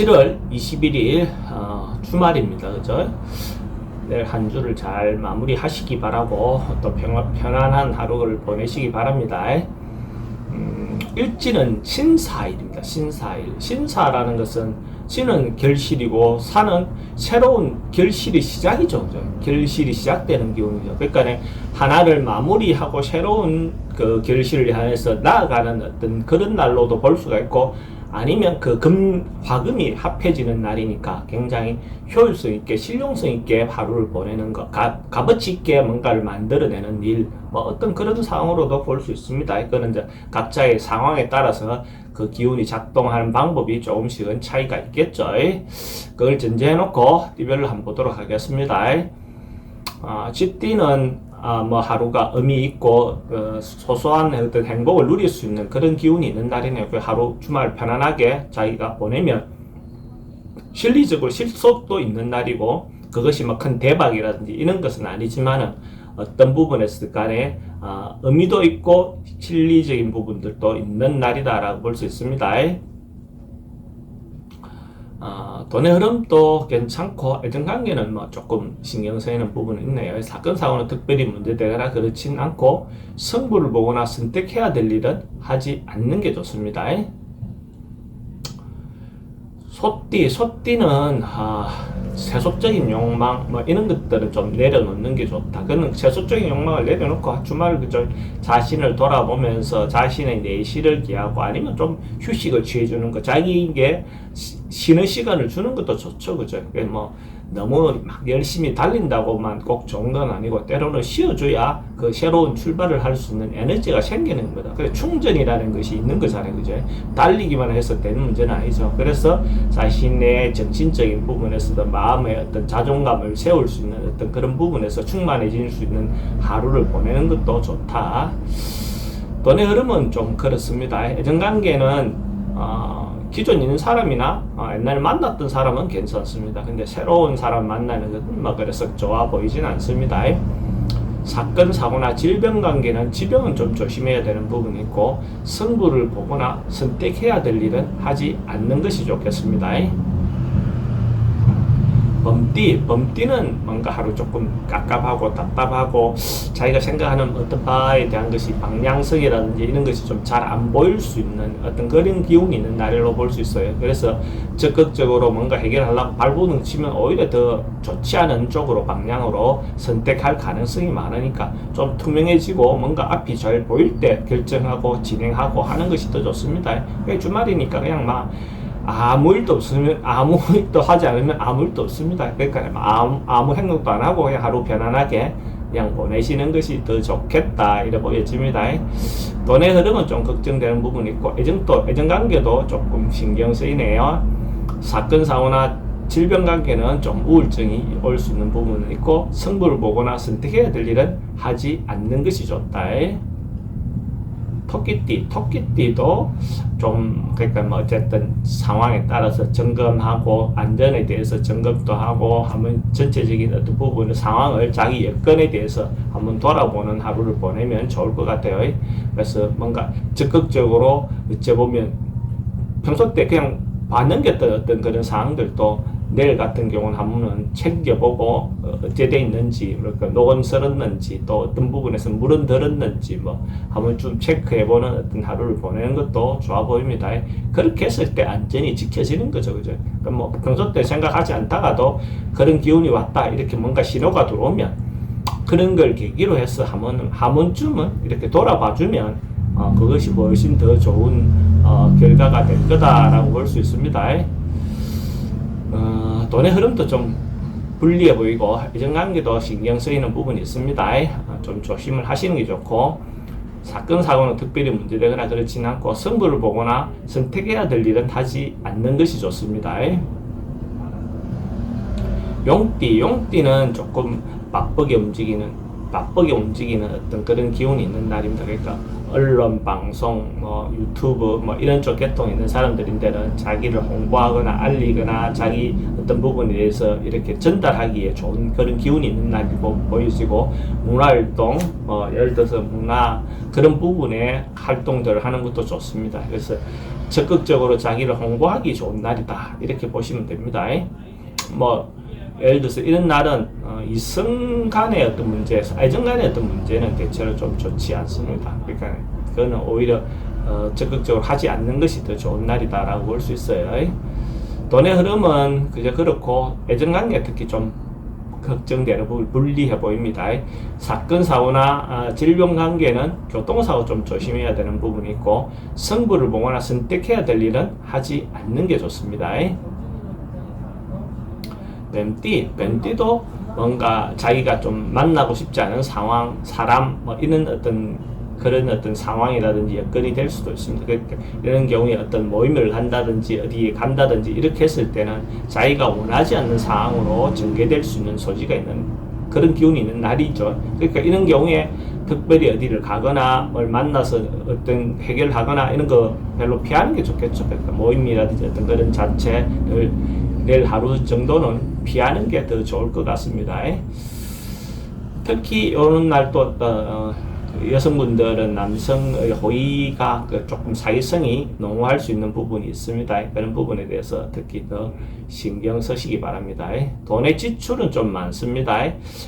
7월 21일 주말입니다. 그죠? 내일 한 주를 잘 마무리하시기 바라고 또 편안한 하루를 보내시기 바랍니다. 일지는 신사일입니다. 신사일. 신사라는 것은 신은 결실이고 사는 새로운 결실이 시작이죠. 그죠? 결실이 시작되는 기운이죠. 그러니까 하나를 마무리하고 새로운 그 결실을 향해서 나아가는 어떤 그런 날로도 볼 수가 있고, 아니면 그 화금이 합해지는 날이니까 굉장히 효율성 있게 실용성 있게 하루를 보내는 것, 값어치 있게 뭔가를 만들어내는 일, 뭐 어떤 그런 상황으로도 볼 수 있습니다. 이거는 이제 각자의 상황에 따라서 그 기운이 작동하는 방법이 조금씩은 차이가 있겠죠. 그걸 전제해놓고 띠별로 한번 보도록 하겠습니다. 쥐띠는 뭐 하루가 의미 있고 소소한 어떤 행복을 누릴 수 있는 그런 기운이 있는 날이네요. 그 하루 주말 편안하게 자기가 보내면 실리적으로 실속도 있는 날이고, 그것이 뭐 큰 대박이라든지 이런 것은 아니지만은 어떤 부분에서 간에 의미도 있고 실리적인 부분들도 있는 날이다라고 볼 수 있습니다. 돈의 흐름도 괜찮고 애정관계는 뭐 조금 신경 쓰이는 부분은 있네요. 사건 사고는 특별히 문제되거나 그렇진 않고, 승부를 보거나 선택해야 될 일은 하지 않는 게 좋습니다. 소띠는 세속적인 욕망 뭐 이런 것들은 좀 내려놓는 게 좋다. 그는 세속적인 욕망을 내려놓고 주말 그저 자신을 돌아보면서 자신의 내실을 기하고, 아니면 좀 휴식을 취해주는 거, 자기에게 쉬는 시간을 주는 것도 좋죠. 그죠? 뭐 너무 막 열심히 달린다고만 꼭 좋은 건 아니고, 때로는 쉬어줘야 그 새로운 출발을 할 수 있는 에너지가 생기는 겁니다. 그래서 충전이라는 것이 있는 거잖아요. 그죠? 달리기만 해서 되는 문제는 아니죠. 그래서 자신의 정신적인 부분에서도 마음의 어떤 자존감을 세울 수 있는 어떤 그런 부분에서 충만해질 수 있는 하루를 보내는 것도 좋다. 돈의 흐름은 좀 그렇습니다. 애정관계는 기존 있는 사람이나 옛날에 만났던 사람은 괜찮습니다. 근데 새로운 사람 만나는 것은 뭐 그래서 좋아 보이진 않습니다. 사건, 사고나 질병 관계는 질병은 좀 조심해야 되는 부분이 있고, 승부를 보거나 선택해야 될 일은 하지 않는 것이 좋겠습니다. 범띠는 뭔가 하루 조금 깝깝하고 답답하고, 자기가 생각하는 어떤 바에 대한 것이 방향성이라든지 이런 것이 좀 잘 안 보일 수 있는 어떤 그런 기운이 있는 날로 볼 수 있어요. 그래서 적극적으로 뭔가 해결하려고 발버둥 치면 오히려 더 좋지 않은 쪽으로 방향으로 선택할 가능성이 많으니까 좀 투명해지고 뭔가 앞이 잘 보일 때 결정하고 진행하고 하는 것이 더 좋습니다. 주말이니까 그냥 막 아무 일도 없으면, 아무 일도 하지 않으면 아무 일도 없습니다. 그러니까 아무 행동도 안 하고 그냥 하루 편안하게 그냥 보내시는 것이 더 좋겠다 이래 보여집니다. 돈의 흐름은 좀 걱정되는 부분이 있고, 애정관계도 조금 신경 쓰이네요. 사건 사고나 질병 관계는 좀 우울증이 올 수 있는 부분은 있고, 승부를 보거나 선택해야 될 일은 하지 않는 것이 좋다. 토끼띠도 좀, 그러니까 뭐 어쨌든 상황에 따라서 점검하고 안전에 대해서 점검도 하고 하면 전체적인 어떤 부분의 상황을 자기 여건에 대해서 한번 돌아보는 하루를 보내면 좋을 것 같아요. 그래서 뭔가 적극적으로 어찌보면 평소 때 그냥 반응했던 어떤 그런 상황들도 내일 같은 경우는 한번 챙겨보고 어째 돼 있는지, 그러니까 녹음스럽는지, 또 어떤 부분에서 물은 들었는지 뭐 한번 좀 체크해보는 어떤 하루를 보내는 것도 좋아 보입니다. 그렇게 했을 때 안전이 지켜지는 거죠. 그죠? 그러니까 뭐 평소 때 생각하지 않다가도 그런 기운이 왔다 이렇게 뭔가 신호가 들어오면 그런 걸 계기로 해서 한 번쯤은 이렇게 돌아봐주면 그것이 훨씬 더 좋은 결과가 될 거다라고 볼 수 있습니다. 돈의 흐름도 좀 불리해 보이고, 애정관계도 신경 쓰이는 부분이 있습니다. 좀 조심을 하시는 게 좋고, 사건 사고는 특별히 문제되거나 그렇진 않고, 승부를 보거나 선택해야 될 일은 하지 않는 것이 좋습니다. 용띠는 조금 바쁘게 움직이는 어떤 그런 기운이 있는 날입니다. 그러니까 언론, 방송, 유튜브 이런 쪽 계통 있는 사람들인데는 자기를 홍보하거나 알리거나 자기 어떤 부분에 대해서 이렇게 전달하기에 좋은 그런 기운이 있는 날이고 보이시고, 문화활동, 예를 들어서 문화 그런 부분에 활동들을 하는 것도 좋습니다. 그래서 적극적으로 자기를 홍보하기 좋은 날이다, 이렇게 보시면 됩니다. 예를 들어서 이런 날은 이성 간의 어떤 문제, 애정 간의 어떤 문제는 대체로 좀 좋지 않습니다. 그러니까 그거는 오히려 적극적으로 하지 않는 것이 더 좋은 날이다라고 볼 수 있어요. 돈의 흐름은 그저 그렇고, 애정 관계 특히 좀 걱정되는 부분, 불리해 보입니다. 사건 사고나 질병 관계는 교통사고 좀 조심해야 되는 부분이 있고, 승부를 보거나 선택해야 될 일은 하지 않는 게 좋습니다. 뱀띠도 뭔가 자기가 좀 만나고 싶지 않은 상황, 사람, 이런 그런 어떤 상황이라든지 여건이 될 수도 있습니다. 그러니까 이런 경우에 어떤 모임을 간다든지 어디에 간다든지 이렇게 했을 때는 자기가 원하지 않는 상황으로 전개될 수 있는 소지가 있는 그런 기운이 있는 날이죠. 그러니까 이런 경우에 특별히 어디를 가거나 뭘 만나서 어떤 해결하거나 이런 거 별로 피하는 게 좋겠죠. 그러니까 모임이라든지 어떤 그런 자체를 내일 하루 정도는 피하는 게 더 좋을 것 같습니다. 특히 이런 날 또 여성분들은 남성의 호의가 조금 사회성이 농후할 수 있는 부분이 있습니다. 그런 부분에 대해서 특히 더 신경 쓰시기 바랍니다. 돈의 지출은 좀 많습니다.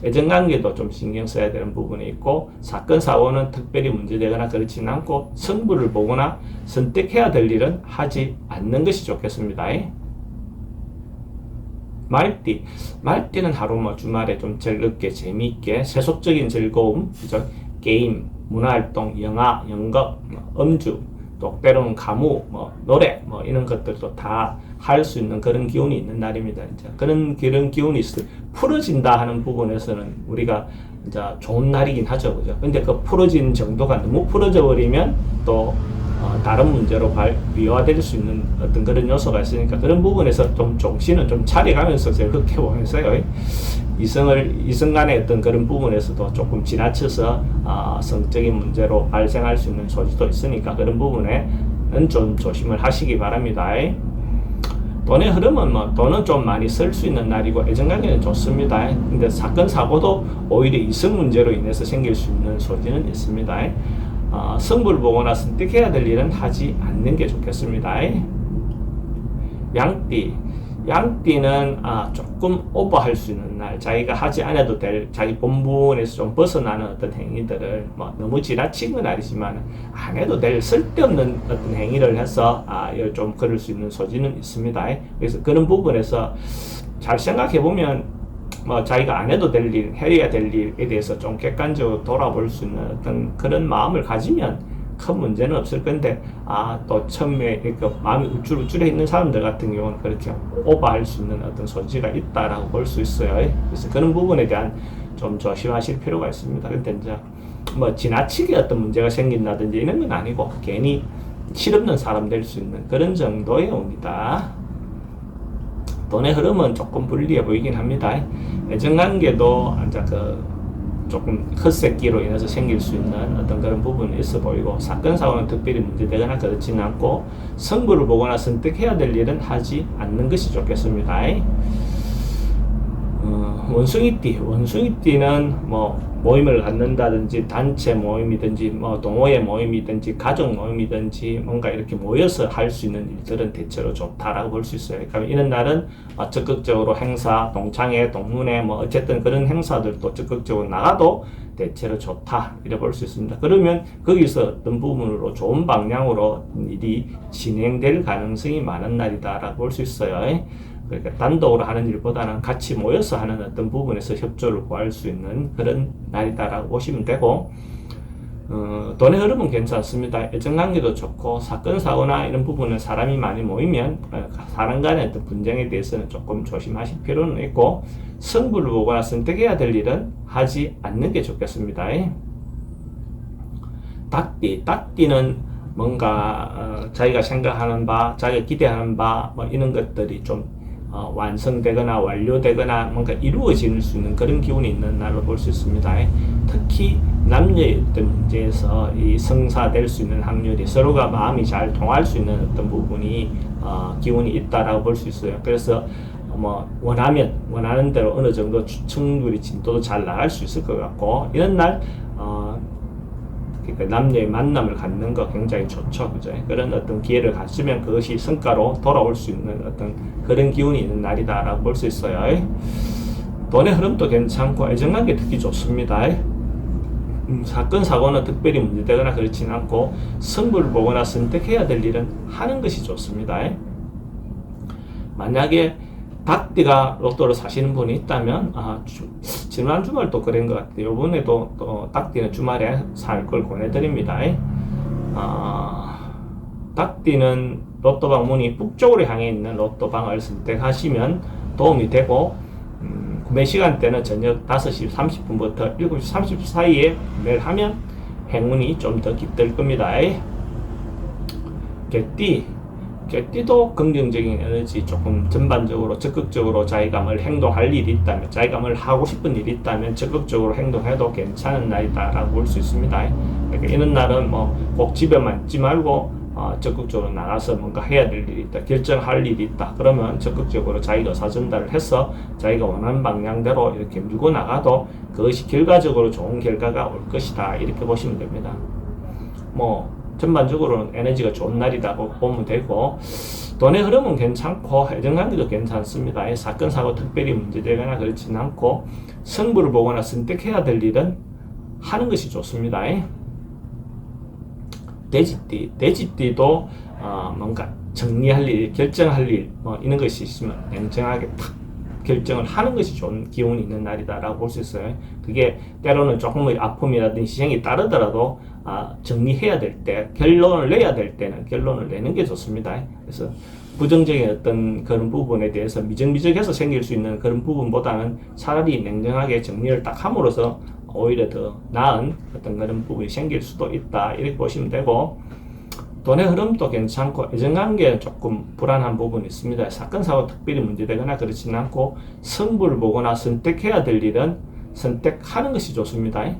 애정관계도 좀 신경 써야 되는 부분이 있고, 사건 사고는 특별히 문제되거나 그렇지는 않고, 승부를 보거나 선택해야 될 일은 하지 않는 것이 좋겠습니다. 말띠는 하루 주말에 좀 즐겁게 재미있게 세속적인 즐거움, 그죠? 게임, 문화활동, 영화, 연극, 음주, 또 때로는 가무, 노래, 이런 것들도 다 할 수 있는 그런 기운이 있는 날입니다. 이제 그런 기운이 풀어진다 하는 부분에서는 우리가 이제 좋은 날이긴 하죠, 그죠? 근데 그 풀어진 정도가 너무 풀어져 버리면 또 다른 문제로 비화될 수 있는 어떤 그런 요소가 있으니까, 그런 부분에서 좀 정신은 좀 차려가면서 즐겁게 보면서요. 이성 간의 어떤 그런 부분에서도 조금 지나쳐서 성적인 문제로 발생할 수 있는 소지도 있으니까, 그런 부분에는 좀 조심을 하시기 바랍니다. 돈의 흐름은 돈은 좀 많이 쓸 수 있는 날이고, 애정관계는 좋습니다. 근데 사건 사고도 오히려 이성 문제로 인해서 생길 수 있는 소지는 있습니다. 승부를 보거나 선택해야 될 일은 하지 않는 게 좋겠습니다. 양띠는 조금 오버할 수 있는 날, 자기가 하지 않아도 될 자기 본분에서 좀 벗어나는 어떤 행위들을 너무 지나친 건 아니지만 안 해도 될 쓸데없는 어떤 행위를 해서 좀 그럴 수 있는 소지는 있습니다. 그래서 그런 부분에서 잘 생각해 보면 자기가 안 해도 될 일, 해야 될 일에 대해서 좀 객관적으로 돌아볼 수 있는 어떤 그런 마음을 가지면 큰 문제는 없을 건데, 또 처음에 마음이 우쭐우쭐해 있는 사람들 같은 경우는 그렇게 오버할 수 있는 어떤 소지가 있다라고 볼 수 있어요. 그래서 그런 부분에 대한 좀 조심하실 필요가 있습니다. 근데 이제 지나치게 어떤 문제가 생긴다든지 이런 건 아니고, 괜히 실없는 사람 될 수 있는 그런 정도의 운이다. 돈의 흐름은 조금 불리해 보이긴 합니다. 애정관계도 이제 조금 헛새끼로 인해서 생길 수 있는 어떤 그런 부분이 있어 보이고, 사건 사고는 특별히 문제되거나 그렇지는 않고, 승부를 보거나 선택해야 될 일은 하지 않는 것이 좋겠습니다. 원숭이띠는 모임을 갖는다든지 단체 모임이든지 동호회 모임이든지 가족 모임이든지 뭔가 이렇게 모여서 할 수 있는 일들은 대체로 좋다라고 볼 수 있어요. 그러니까 이런 날은 적극적으로 행사, 동창회, 동문회 어쨌든 그런 행사들도 적극적으로 나가도 대체로 좋다 이래 볼 수 있습니다. 그러면 거기서 어떤 부분으로 좋은 방향으로 일이 진행될 가능성이 많은 날이다라고 볼 수 있어요. 그러니까 단독으로 하는 일보다는 같이 모여서 하는 어떤 부분에서 협조를 구할 수 있는 그런 날이다라고 보시면 되고, 돈의 흐름은 괜찮습니다. 애정관계도 좋고, 사건 사고나 이런 부분은 사람이 많이 모이면 사람 간의 어떤 분쟁에 대해서는 조금 조심하실 필요는 있고, 승부를 보거나 선택해야 될 일은 하지 않는 게 좋겠습니다. 닭띠는 뭔가 자기가 생각하는 바, 자기가 기대하는 바 이런 것들이 좀 완성되거나 완료되거나 뭔가 이루어질 수 있는 그런 기운이 있는 날로 볼 수 있습니다. 특히 남녀의 어떤 문제에서 이 성사될 수 있는 확률이 서로가 마음이 잘 통할 수 있는 어떤 부분이 기운이 있다라고 볼 수 있어요. 그래서 원하는 대로 어느 정도 충분히 진도도 잘 나갈 수 있을 것 같고, 이런 날 그러니까 남녀의 만남을 갖는 거 굉장히 좋죠. 그죠? 그런 어떤 기회를 가지면 그것이 성과로 돌아올 수 있는 어떤 그런 기운이 있는 날이다라고 볼 수 있어요. 돈의 흐름도 괜찮고 애정관계 특히 좋습니다. 사건 사고는 특별히 문제되거나 그렇지는 않고, 승부를 보거나 선택해야 될 일은 하는 것이 좋습니다. 만약에 닭띠가 로또를 사시는 분이 있다면 지난 주말도 그런 것 같아요. 이번에도 또 닭띠는 주말에 살 걸 권해드립니다. 닭띠는 로또방 문이 북쪽으로 향해 있는 로또방을 선택하시면 도움이 되고, 구매 시간대는 저녁 5시 30분부터 7시 30분 사이에 구매를 하면 행운이 좀 더 깃들 겁니다. 개띠도 긍정적인 에너지, 조금 전반적으로 적극적으로 자기가 뭘 행동할 일이 있다면, 자기가 뭘 하고 싶은 일이 있다면 적극적으로 행동해도 괜찮은 날이다라고 볼 수 있습니다. 그러니까 이런 날은 꼭 집에만 있지 말고 적극적으로 나가서 뭔가 해야 될 일이 있다, 결정할 일이 있다, 그러면 적극적으로 자기가 의사전달을 해서 자기가 원하는 방향대로 이렇게 밀고 나가도 그것이 결과적으로 좋은 결과가 올 것이다, 이렇게 보시면 됩니다. 전반적으로는 에너지가 좋은 날이라고 보면 되고, 돈의 흐름은 괜찮고 애정관계도 괜찮습니다. 사건 사고 특별히 문제되거나 그렇지는 않고, 승부를 보거나 선택해야 될 일은 하는 것이 좋습니다. 돼지띠도 뭔가 정리할 일, 결정할 일 이런 것이 있으면 냉정하게 탁 결정을 하는 것이 좋은 기운이 있는 날이다라고 볼 수 있어요. 그게 때로는 조금의 아픔이라든지 희생이 따르더라도 정리해야 될 때, 결론을 내야 될 때는 결론을 내는 게 좋습니다. 그래서 부정적인 어떤 그런 부분에 대해서 미적미적해서 생길 수 있는 그런 부분보다는 차라리 냉정하게 정리를 딱 함으로써 오히려 더 나은 어떤 그런 부분이 생길 수도 있다, 이렇게 보시면 되고, 돈의 흐름도 괜찮고 애정관계는 조금 불안한 부분이 있습니다. 사건 사고 특별히 문제되거나 그렇지는 않고, 승부를 보거나 선택해야 될 일은 선택하는 것이 좋습니다.